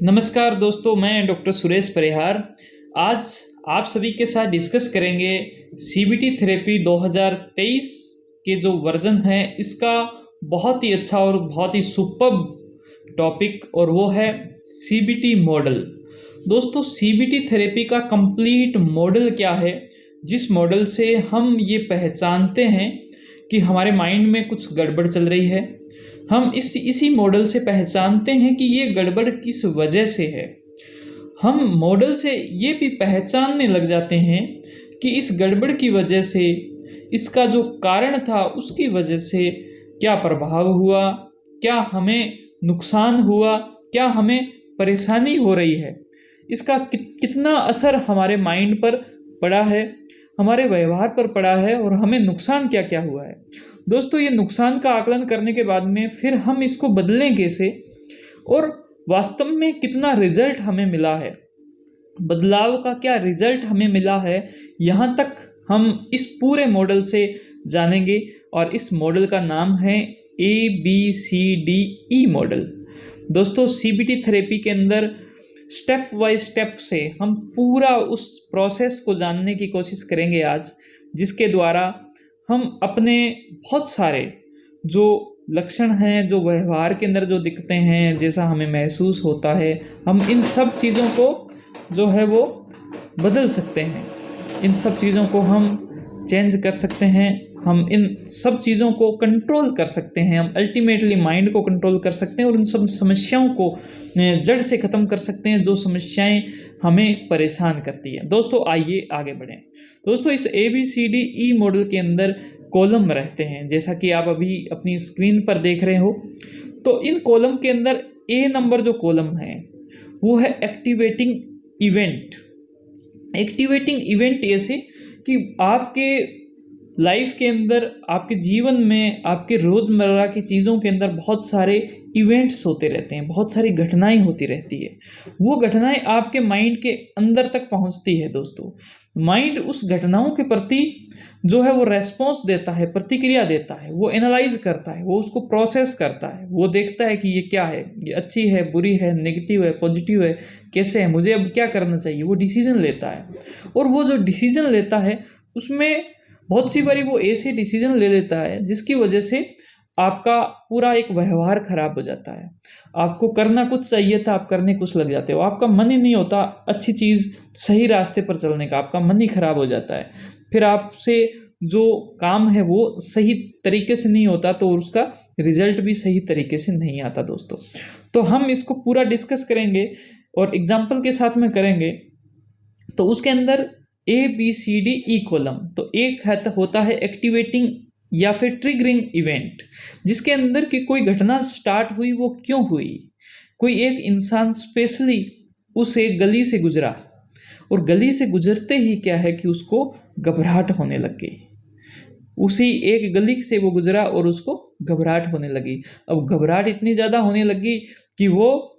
नमस्कार दोस्तों, मैं डॉक्टर सुरेश परिहार। आज आप सभी के साथ डिस्कस करेंगे सीबीटी थेरेपी 2023 के जो वर्जन है इसका बहुत ही अच्छा और बहुत ही सुपर्ब टॉपिक, और वो है सीबीटी मॉडल। दोस्तों, सीबीटी थेरेपी का कंप्लीट मॉडल क्या है, जिस मॉडल से हम ये पहचानते हैं कि हमारे माइंड में कुछ गड़बड़ चल रही है। हम इसी मॉडल से पहचानते हैं कि ये गड़बड़ किस वजह से है। हम मॉडल से ये भी पहचानने लग जाते हैं कि इस गड़बड़ की वजह से, इसका जो कारण था उसकी वजह से क्या प्रभाव हुआ, क्या हमें नुकसान हुआ, क्या हमें परेशानी हो रही है, इसका कितना असर हमारे माइंड पर पड़ा है, हमारे व्यवहार पर पड़ा है, और हमें नुकसान क्या क्या हुआ है। दोस्तों, ये नुकसान का आकलन करने के बाद में फिर हम इसको बदलें कैसे, और वास्तव में कितना रिजल्ट हमें मिला है, बदलाव का क्या रिजल्ट हमें मिला है, यहाँ तक हम इस पूरे मॉडल से जानेंगे। और इस मॉडल का नाम है ABCDE मॉडल। दोस्तों, सीबीटी थेरेपी के अंदर स्टेप बाय स्टेप से हम पूरा उस प्रोसेस को जानने की कोशिश करेंगे आज, जिसके द्वारा हम अपने बहुत सारे जो लक्षण हैं, जो व्यवहार के अंदर जो दिखते हैं, जैसा हमें महसूस होता है, हम इन सब चीज़ों को जो है वो बदल सकते हैं। इन सब चीज़ों को हम चेंज कर सकते हैं, हम इन सब चीज़ों को कंट्रोल कर सकते हैं, हम अल्टीमेटली माइंड को कंट्रोल कर सकते हैं और उन सब समस्याओं को जड़ से ख़त्म कर सकते हैं जो समस्याएं हमें परेशान करती है। दोस्तों, आइए आगे बढ़ें। दोस्तों, इस ABCDE मॉडल के अंदर कॉलम रहते हैं, जैसा कि आप अभी अपनी स्क्रीन पर देख रहे हो। तो इन कॉलम के अंदर A नंबर जो कॉलम है वो है एक्टिवेटिंग इवेंट। एक्टिवेटिंग इवेंट ऐसे कि आपके लाइफ के अंदर, आपके जीवन में, आपके रोज़मर्रा की चीज़ों के अंदर बहुत सारे इवेंट्स होते रहते हैं, बहुत सारी घटनाएं होती रहती है। वो घटनाएं आपके माइंड के अंदर तक पहुंचती है। दोस्तों, माइंड उस घटनाओं के प्रति जो है वो रेस्पॉन्स देता है, प्रतिक्रिया देता है, वो एनालाइज करता है, वो उसको प्रोसेस करता है, वो देखता है कि ये क्या है, ये अच्छी है, बुरी है, नेगेटिव है, पॉजिटिव है, कैसे है, मुझे अब क्या करना चाहिए। वो डिसीजन लेता है, और वो जो डिसीजन लेता है उसमें बहुत सी बारी वो ऐसे डिसीजन ले लेता है जिसकी वजह से आपका पूरा एक व्यवहार खराब हो जाता है। आपको करना कुछ चाहिए था, आप करने कुछ लग जाते हो, आपका मन ही नहीं होता अच्छी चीज़, सही रास्ते पर चलने का, आपका मन ही खराब हो जाता है। फिर आपसे जो काम है वो सही तरीके से नहीं होता, तो उसका रिजल्ट भी सही तरीके से नहीं आता। दोस्तों, तो हम इसको पूरा डिस्कस करेंगे और एग्जाम्पल के साथ में करेंगे। तो उसके अंदर ABCDE कॉलम, तो एक होता है एक्टिवेटिंग या फिर ट्रिगरिंग इवेंट, जिसके अंदर की कोई घटना स्टार्ट हुई, वो क्यों हुई। कोई एक इंसान स्पेशली उस एक गली से गुजरा, और गली से गुजरते ही क्या है कि उसको घबराहट होने लग गई। उसी एक गली से वो गुजरा और उसको घबराहट होने लगी। अब घबराहट इतनी ज़्यादा होने लगी कि वो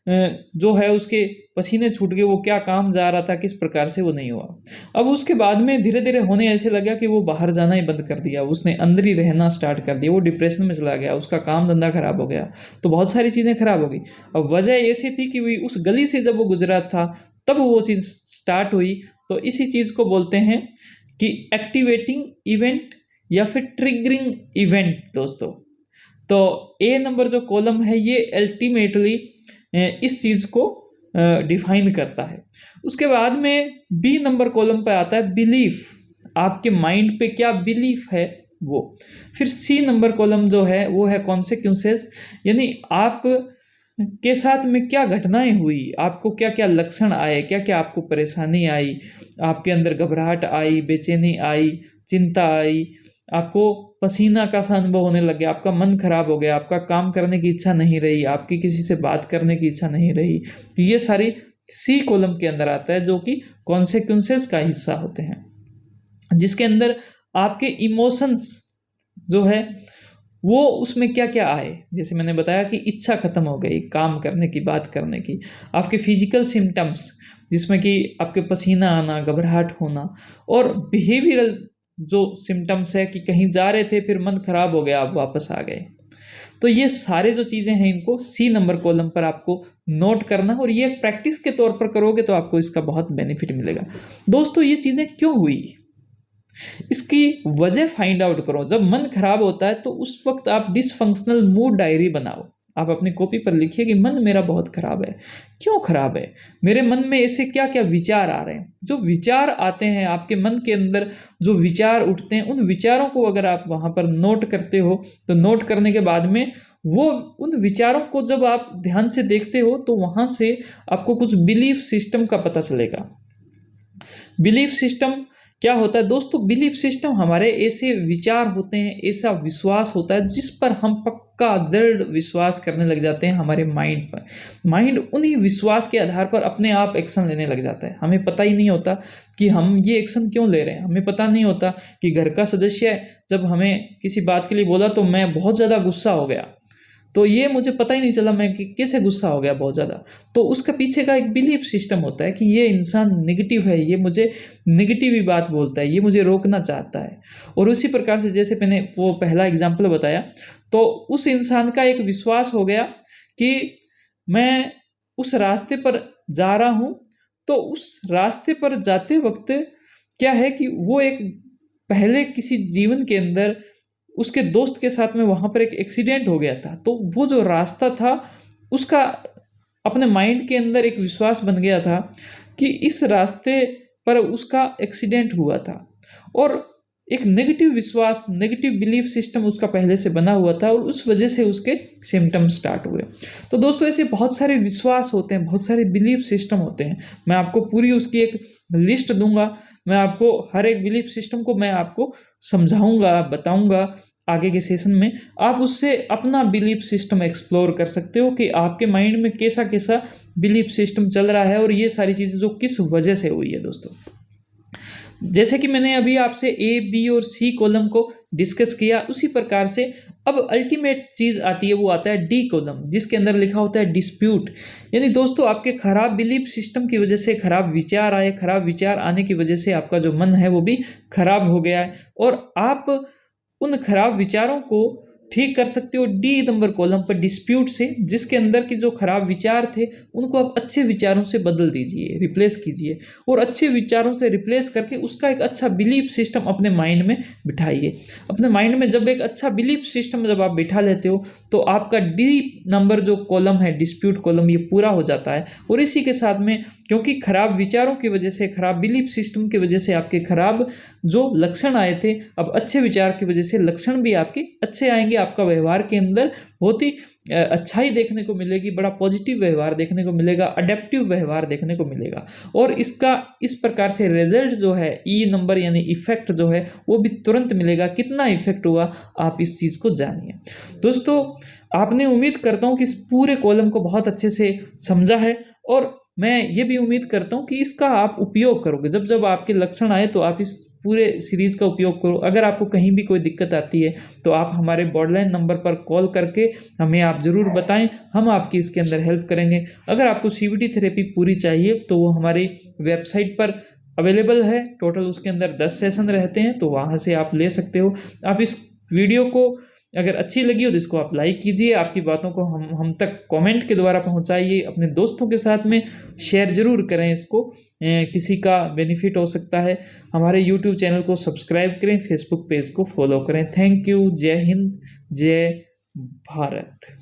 जो है उसके पसीने छूट गए, वो क्या काम जा रहा था किस प्रकार से वो नहीं हुआ। अब उसके बाद में धीरे धीरे होने ऐसे लगा कि वो बाहर जाना ही बंद कर दिया, उसने अंदर ही रहना स्टार्ट कर दिया, वो डिप्रेशन में चला गया, उसका काम धंधा खराब हो गया, तो बहुत सारी चीज़ें खराब हो गई। अब वजह ऐसी थी कि उस गली से जब वो गुजरा था तब वो चीज़ स्टार्ट हुई। तो इसी चीज़ को बोलते हैं कि एक्टिवेटिंग इवेंट या फिर ट्रिगरिंग इवेंट। दोस्तों, तो A नंबर जो कॉलम है ये अल्टीमेटली इस चीज़ को डिफाइन करता है। उसके बाद में B नंबर कॉलम पे आता है बिलीफ, आपके माइंड पे क्या बिलीफ है वो। फिर C नंबर कॉलम जो है वो है कॉन्सिक्वेंसेस, यानी आप के साथ में क्या घटनाएं हुई, आपको क्या क्या लक्षण आए, क्या क्या आपको परेशानी आई, आपके अंदर घबराहट आई, बेचैनी आई, चिंता आई, आपको पसीना का सा अनुभव होने लग गया, आपका मन खराब हो गया, आपका काम करने की इच्छा नहीं रही, आपकी किसी से बात करने की इच्छा नहीं रही। तो ये सारी C कॉलम के अंदर आता है, जो कि कॉन्सिक्वेंसेस का हिस्सा होते हैं, जिसके अंदर आपके इमोशंस जो है वो उसमें क्या क्या आए। जैसे मैंने बताया कि इच्छा खत्म हो गई काम करने की, बात करने की। आपके फिजिकल सिम्टम्स, जिसमें कि आपके पसीना आना, घबराहट होना, और बिहेवियरल जो सिम्टम्स है कि कहीं जा रहे थे फिर मन खराब हो गया, आप वापस आ गए। तो ये सारे जो चीज़ें हैं इनको सी नंबर कॉलम पर आपको नोट करना, और ये प्रैक्टिस के तौर पर करोगे तो आपको इसका बहुत बेनिफिट मिलेगा। दोस्तों ये चीज़ें क्यों हुई, इसकी वजह फाइंड आउट करो। जब मन खराब होता है तो उस वक्त आप डिसफंक्शनल मूड डायरी बनाओ। आप अपनी कॉपी पर लिखिए कि मन मेरा बहुत खराब है, क्यों खराब है, मेरे मन में ऐसे क्या क्या विचार आ रहे हैं। जो विचार आते हैं आपके मन के अंदर, जो विचार उठते हैं, उन विचारों को अगर आप वहाँ पर नोट करते हो तो नोट करने के बाद में वो उन विचारों को जब आप ध्यान से देखते हो तो वहाँ से आपको कुछ बिलीफ सिस्टम का पता चलेगा। बिलीफ सिस्टम क्या होता है दोस्तों? बिलीफ सिस्टम हमारे ऐसे विचार होते हैं, ऐसा विश्वास होता है जिस पर हम पक्का दृढ़ विश्वास करने लग जाते हैं हमारे माइंड पर। माइंड उन्हीं विश्वास के आधार पर अपने आप एक्शन लेने लग जाता है। हमें पता ही नहीं होता कि हम ये एक्शन क्यों ले रहे हैं। हमें पता नहीं होता कि घर का सदस्य जब हमें किसी बात के लिए बोला तो मैं बहुत ज़्यादा गुस्सा हो गया, तो ये मुझे पता ही नहीं चला मैं कि कैसे गुस्सा हो गया बहुत ज़्यादा। तो उसका पीछे का एक बिलीफ सिस्टम होता है कि ये इंसान नेगेटिव है, ये मुझे नेगेटिव ही बात बोलता है, ये मुझे रोकना चाहता है। और उसी प्रकार से जैसे मैंने वो पहला एग्जाम्पल बताया, तो उस इंसान का एक विश्वास हो गया कि मैं उस रास्ते पर जा रहा हूँ, तो उस रास्ते पर जाते वक्त क्या है कि वो एक पहले किसी जीवन के अंदर उसके दोस्त के साथ में वहाँ पर एक एक्सीडेंट हो गया था। तो वो जो रास्ता था उसका अपने माइंड के अंदर एक विश्वास बन गया था कि इस रास्ते पर उसका एक्सीडेंट हुआ था, और एक नेगेटिव विश्वास, नेगेटिव बिलीफ सिस्टम उसका पहले से बना हुआ था, और उस वजह से उसके सिम्टम्स स्टार्ट हुए। तो दोस्तों ऐसे बहुत सारे विश्वास होते हैं, बहुत सारे बिलीफ सिस्टम होते हैं। मैं आपको पूरी उसकी एक लिस्ट दूंगा, मैं आपको हर एक बिलीफ सिस्टम को मैं आपको समझाऊंगा, बताऊंगा आगे के सेशन में। आप उससे अपना बिलीफ सिस्टम एक्सप्लोर कर सकते हो कि आपके माइंड में कैसा कैसा बिलीफ सिस्टम चल रहा है, और ये सारी चीज़ें जो किस वजह से हुई है। दोस्तों जैसे कि मैंने अभी आपसे ए, बी और सी कॉलम को डिस्कस किया, उसी प्रकार से अब अल्टीमेट चीज़ आती है, वो आता है डी कॉलम, जिसके अंदर लिखा होता है डिस्प्यूट। यानी दोस्तों आपके खराब बिलीफ सिस्टम की वजह से खराब विचार आए, खराब विचार आने की वजह से आपका जो मन है वो भी खराब हो गया है, और आप उन खराब विचारों को ठीक कर सकते हो डी नंबर कॉलम पर डिस्प्यूट से, जिसके अंदर के जो खराब विचार थे उनको आप अच्छे विचारों से बदल दीजिए, रिप्लेस कीजिए, और अच्छे विचारों से रिप्लेस करके उसका एक अच्छा बिलीफ सिस्टम अपने माइंड में बिठाइए। अपने माइंड में जब एक अच्छा बिलीफ सिस्टम जब आप बिठा लेते हो तो आपका डी नंबर जो कॉलम है, डिस्प्यूट कॉलम, ये पूरा हो जाता है। और इसी के साथ में क्योंकि खराब विचारों की वजह से, खराब बिलीफ सिस्टम की वजह से आपके खराब जो लक्षण आए थे, अब अच्छे विचार की वजह से लक्षण भी आपके अच्छे आएंगे। आपका व्यवहार के अंदर बहुत ही अच्छाई देखने को मिलेगी, बड़ा पॉजिटिव व्यवहार देखने को मिलेगा, अडेप्टिव व्यवहार देखने को मिलेगा, और इसका इस प्रकार से रिजल्ट जो है ई नंबर यानी इफेक्ट जो है वो भी तुरंत मिलेगा। कितना इफेक्ट हुआ आप इस चीज़ को जानिए। दोस्तों आपने, उम्मीद करता हूँ कि इस पूरे कॉलम को बहुत अच्छे से समझा है, और मैं ये भी उम्मीद करता हूँ कि इसका आप उपयोग करोगे। जब जब आपके लक्षण आए तो आप इस पूरे सीरीज़ का उपयोग करो। अगर आपको कहीं भी कोई दिक्कत आती है तो आप हमारे बॉर्डलाइन नंबर पर कॉल करके हमें आप ज़रूर बताएं, हम आपकी इसके अंदर हेल्प करेंगे। अगर आपको CBT थेरेपी पूरी चाहिए तो वो हमारी वेबसाइट पर अवेलेबल है। टोटल उसके अंदर 10 सेशन रहते हैं, तो वहाँ से आप ले सकते हो। आप इस वीडियो को अगर अच्छी लगी हो तो इसको आप लाइक कीजिए, आपकी बातों को हम तक कमेंट के द्वारा पहुंचाइए, अपने दोस्तों के साथ में शेयर ज़रूर करें इसको, किसी का बेनिफिट हो सकता है। हमारे YouTube चैनल को सब्सक्राइब करें, Facebook पेज को फॉलो करें। Thank you. जय हिंद, जय भारत।